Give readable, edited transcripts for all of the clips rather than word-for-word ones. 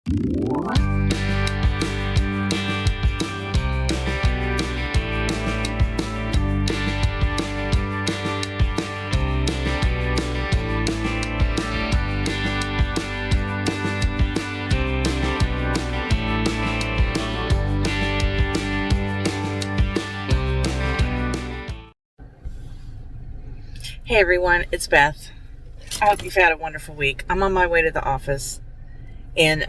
Hey everyone, it's Beth. I hope you've had a wonderful week. I'm on my way to the office, and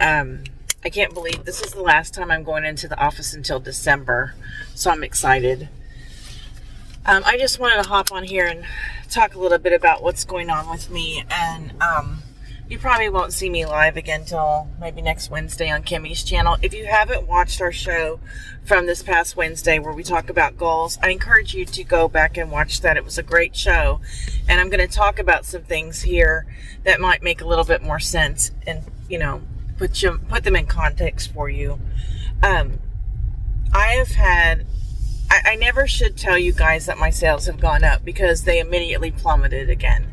I can't believe this is the last time I'm going into the office until December, so I'm excited. I just wanted to hop on here and talk a little bit about what's going on with me, and you probably won't see me live again till maybe next Wednesday on Kimmy's channel. If you haven't watched our show from this past Wednesday where we talk about goals, I encourage you to go back and watch that. It was a great show, and I'm going to talk about some things here that might make a little bit more sense and, you know, put them in context for you. I never should tell you guys that my sales have gone up because they immediately plummeted again.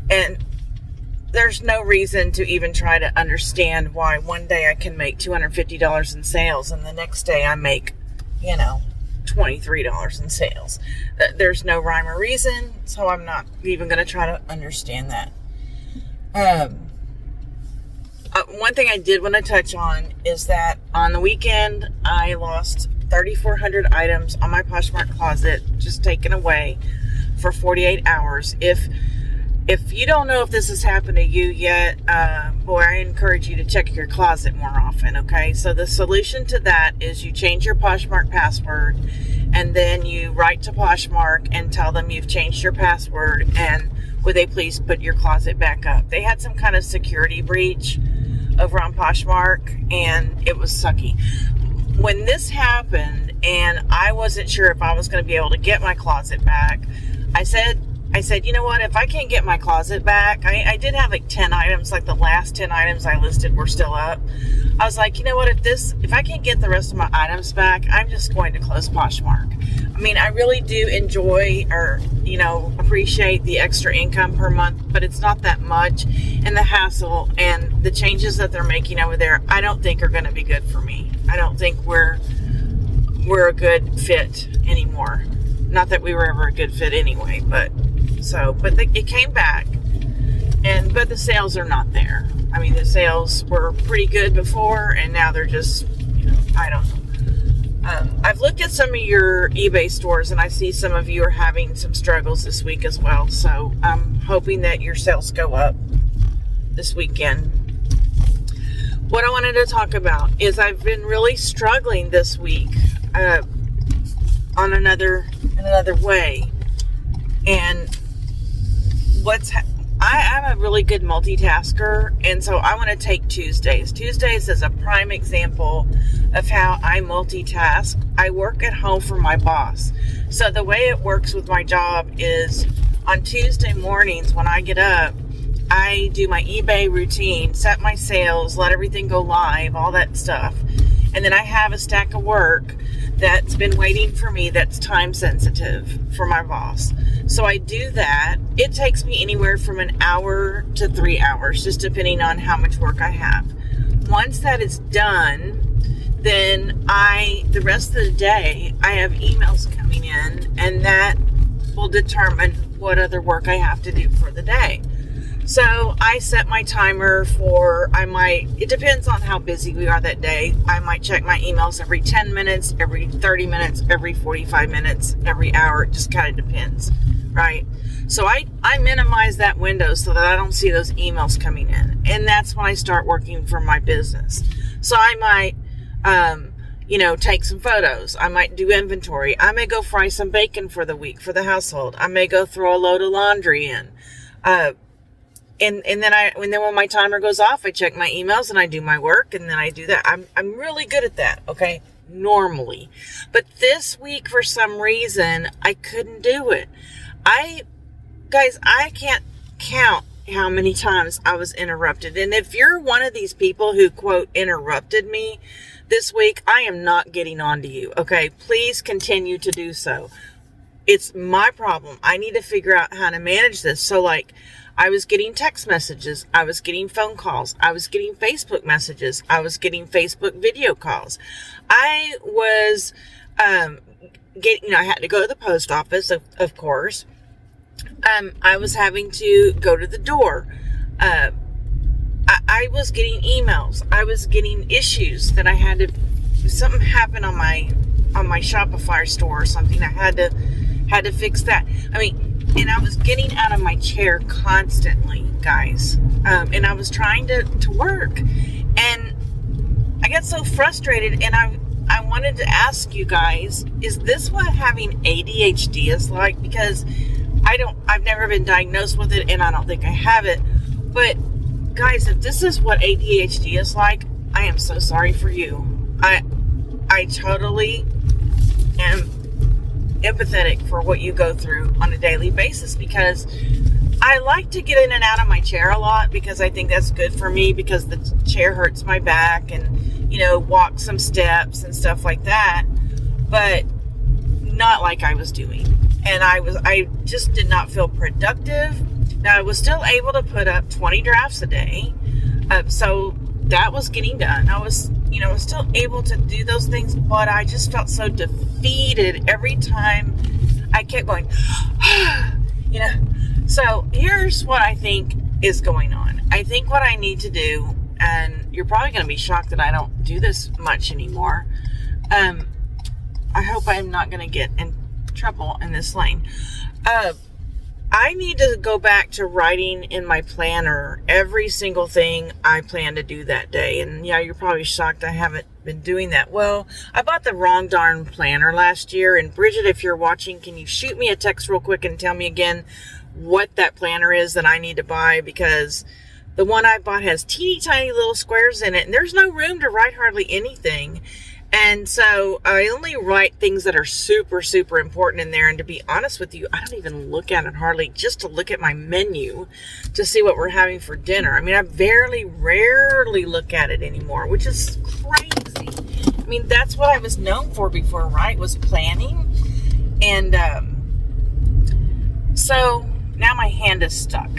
And there's no reason to even try to understand why one day I can make $250 in sales and the next day I make, $23 in sales. There's no rhyme or reason, so I'm not even going to try to understand that. One thing I did want to touch on is that on the weekend, I lost 3,400 items on my Poshmark closet, just taken away for 48 hours. If you don't know if this has happened to you yet, boy, I encourage you to check your closet more often, okay? So the solution to that is you change your Poshmark password, and then you write to Poshmark and tell them you've changed your password, and would they please put your closet back up? They had some kind of security breach over on Poshmark, and it was sucky. When this happened, and I wasn't sure if I was going to be able to get my closet back, I said, you know what, if I can't get my closet back, I did have like 10 items, like the last 10 items I listed were still up. I was like, you know what, if I can't get the rest of my items back, I'm just going to close Poshmark. I mean, I really do enjoy or, appreciate the extra income per month, but it's not that much. And the hassle and the changes that they're making over there, I don't think are going to be good for me. I don't think we're a good fit anymore. Not that we were ever a good fit anyway, but it came back, but the sales are not there. I mean, the sales were pretty good before, and now they're just, I don't know. I've looked at some of your eBay stores, and I see some of you are having some struggles this week as well. So I'm hoping that your sales go up this weekend. What I wanted to talk about is I've been really struggling this week on another way, and I'm a really good multitasker, and so I want to take Tuesdays as a prime example of how I multitask. I work at home for my boss, so the way it works with my job is on Tuesday mornings when I get up, I do my eBay routine, set my sales, let everything go live, all that stuff, and then I have a stack of work that's been waiting for me that's time sensitive for my boss. So I do that. It takes me anywhere from an hour to 3 hours, just depending on how much work I have. Once that is done, then the rest of the day, I have emails coming in, and that will determine what other work I have to do for the day. So I set my timer it depends on how busy we are that day. I might check my emails every 10 minutes, every 30 minutes, every 45 minutes, every hour. It just kind of depends, right? So I minimize that window so that I don't see those emails coming in. And that's when I start working for my business. So I might, take some photos. I might do inventory. I may go fry some bacon for the week for the household. I may go throw a load of laundry in. And then when my timer goes off, I check my emails and I do my work, and then I do that. I'm really good at that, okay? Normally. But this week, for some reason, I couldn't do it. I can't count how many times I was interrupted. And if you're one of these people who, quote, interrupted me this week, I am not getting on to you, okay? Please continue to do so. It's my problem. I need to figure out how to manage this. So, I was getting text messages. I was getting phone calls. I was getting Facebook messages. I was getting Facebook video calls. I was I had to go to the post office, of course. I was having to go to the door. I was getting emails. I was getting issues that I had to, something happened on my Shopify store or something. I had to fix that. I mean, and I was getting out of my chair constantly, guys. And I was trying to work. And I got so frustrated, and I wanted to ask you guys, is this what having ADHD is like? Because I've never been diagnosed with it, and I don't think I have it. But guys, if this is what ADHD is like, I am so sorry for you. I totally am empathetic for what you go through on a daily basis, because I like to get in and out of my chair a lot, because I think that's good for me, because the chair hurts my back, and walk some steps and stuff like that, but not like I was doing. And I just did not feel productive. Now, I was still able to put up 20 drafts a day, so that was getting done. I was still able to do those things, but I just felt so defeated every time I kept going, So here's what I think is going on. I think what I need to do, and you're probably going to be shocked that I don't do this much anymore. I hope I'm not going to get in trouble in this lane. I need to go back to writing in my planner every single thing I plan to do that day. And yeah, you're probably shocked I haven't been doing that. Well, I bought the wrong darn planner last year. And Bridget, if you're watching, can you shoot me a text real quick and tell me again what that planner is that I need to buy? Because the one I bought has teeny tiny little squares in it, and there's no room to write hardly anything. And so I only write things that are super, super important in there. And to be honest with you, I don't even look at it hardly, just to look at my menu to see what we're having for dinner. I mean, I rarely look at it anymore, which is crazy. I mean, that's what I was known for before, right? Was planning. And so now my hand is stuck.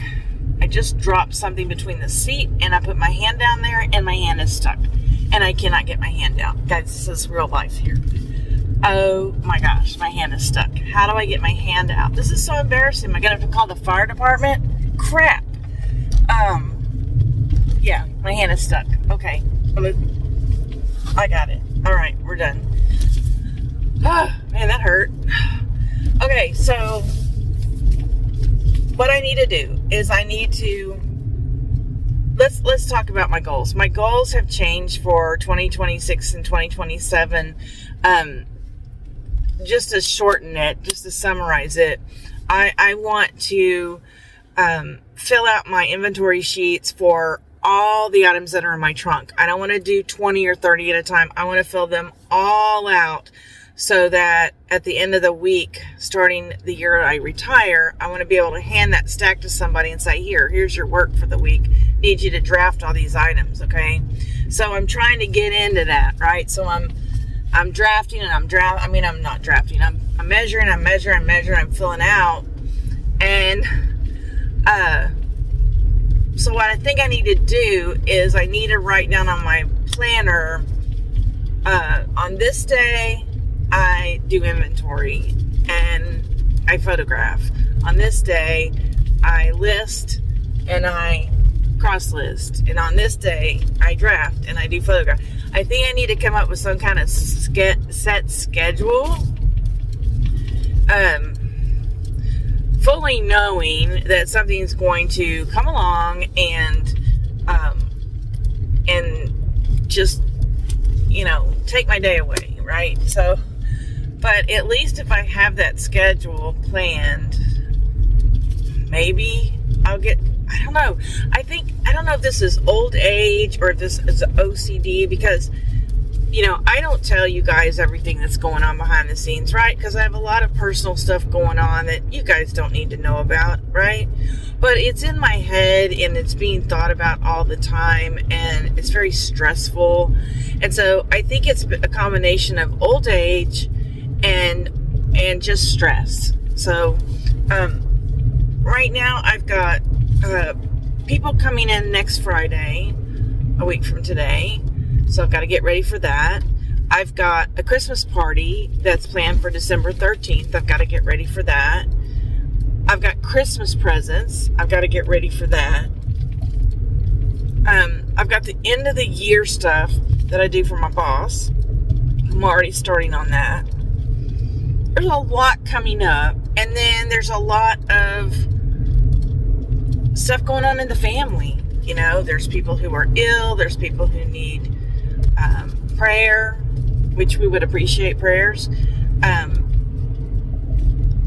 I just dropped something between the seat, and I put my hand down there, and my hand is stuck. And I cannot get my hand down. Guys, this is real life here. Oh my gosh, my hand is stuck. How do I get my hand out? This is so embarrassing. Am I going to have to call the fire department? Crap. Yeah, my hand is stuck. Okay. I got it. All right, we're done. Oh, man, that hurt. Okay, so what I need to do is I need to... Let's talk about my goals. My goals have changed for 2026 and 2027. Just to shorten it, just to summarize it, I want to fill out my inventory sheets for all the items that are in my trunk. I don't want to do 20 or 30 at a time. I want to fill them all out, so that at the end of the week, starting the year I retire, I want to be able to hand that stack to somebody and say, here's your work for the week. Need you to draft all these items, okay? So I'm trying to get into that, right? So I'm drafting, and I'm not drafting. I'm measuring, I'm filling out. And so what I think I need to do is I need to write down on my planner, on this day, I do inventory and I photograph. On this day, I list and I cross list. And on this day, I draft and I do photograph. I think I need to come up with some kind of set schedule. Fully knowing that something's going to come along and just, take my day away, right? So, but at least if I have that schedule planned, maybe I'll get, I don't know. I don't know if this is old age or if this is OCD, because, I don't tell you guys everything that's going on behind the scenes, right? Because I have a lot of personal stuff going on that you guys don't need to know about, right? But it's in my head and it's being thought about all the time, and it's very stressful. And so I think it's a combination of old age and just stress. So right now I've got people coming in next Friday, a week from today. So I've got to get ready for that. I've got a Christmas party that's planned for December 13th. I've got to get ready for that. I've got Christmas presents. I've got to get ready for that. I've got the end of the year stuff that I do for my boss. I'm already starting on that. There's a lot coming up. And then there's a lot of stuff going on in the family. You know, there's people who are ill. There's people who need prayer, which we would appreciate prayers.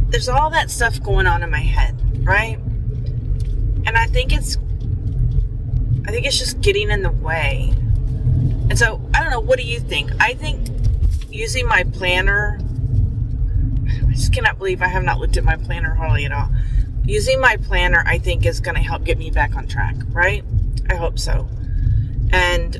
There's all that stuff going on in my head, right? And I think it's just getting in the way. And so, I don't know, what do you think? I think using my planner, I just cannot believe I have not looked at my planner hardly at all. Using my planner, I think, is going to help get me back on track, right? I hope so. And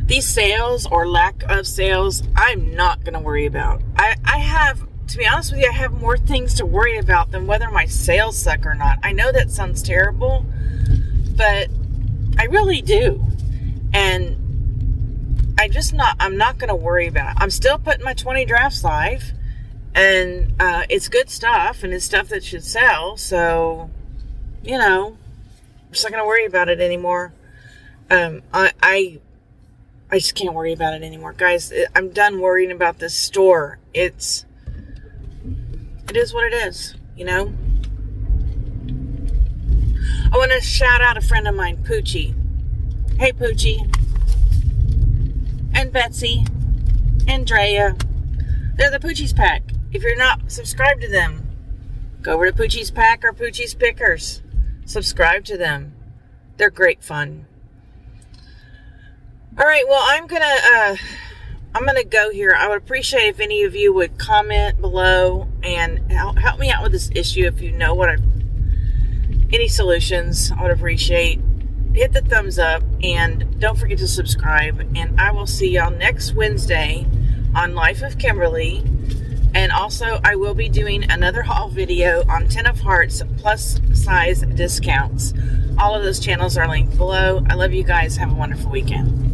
these sales or lack of sales, I'm not going to worry about. I have, to be honest with you, I have more things to worry about than whether my sales suck or not. I know that sounds terrible, but I really do. And I'm not going to worry about it. I'm still putting my 20 drafts live, and it's good stuff, and it's stuff that should sell. So, you know, I'm just not going to worry about it anymore. I just can't worry about it anymore. Guys, I'm done worrying about this store. It is what it is, you know? I want to shout out a friend of mine, Poochie. Hey, Poochie. And Betsy. And Drea. They're the Poochie's Pack. If you're not subscribed to them, go over to Poochie's Pack or Poochie's Pickers. Subscribe to them. They're great fun. All right, well, I'm gonna go here. I would appreciate if any of you would comment below and help me out with this issue. If you know any solutions, I would appreciate. Hit the thumbs up and don't forget to subscribe. And I will see y'all next Wednesday on Life of Kimberly. And also, I will be doing another haul video on 10 of Hearts plus size discounts. All of those channels are linked below. I love you guys. Have a wonderful weekend.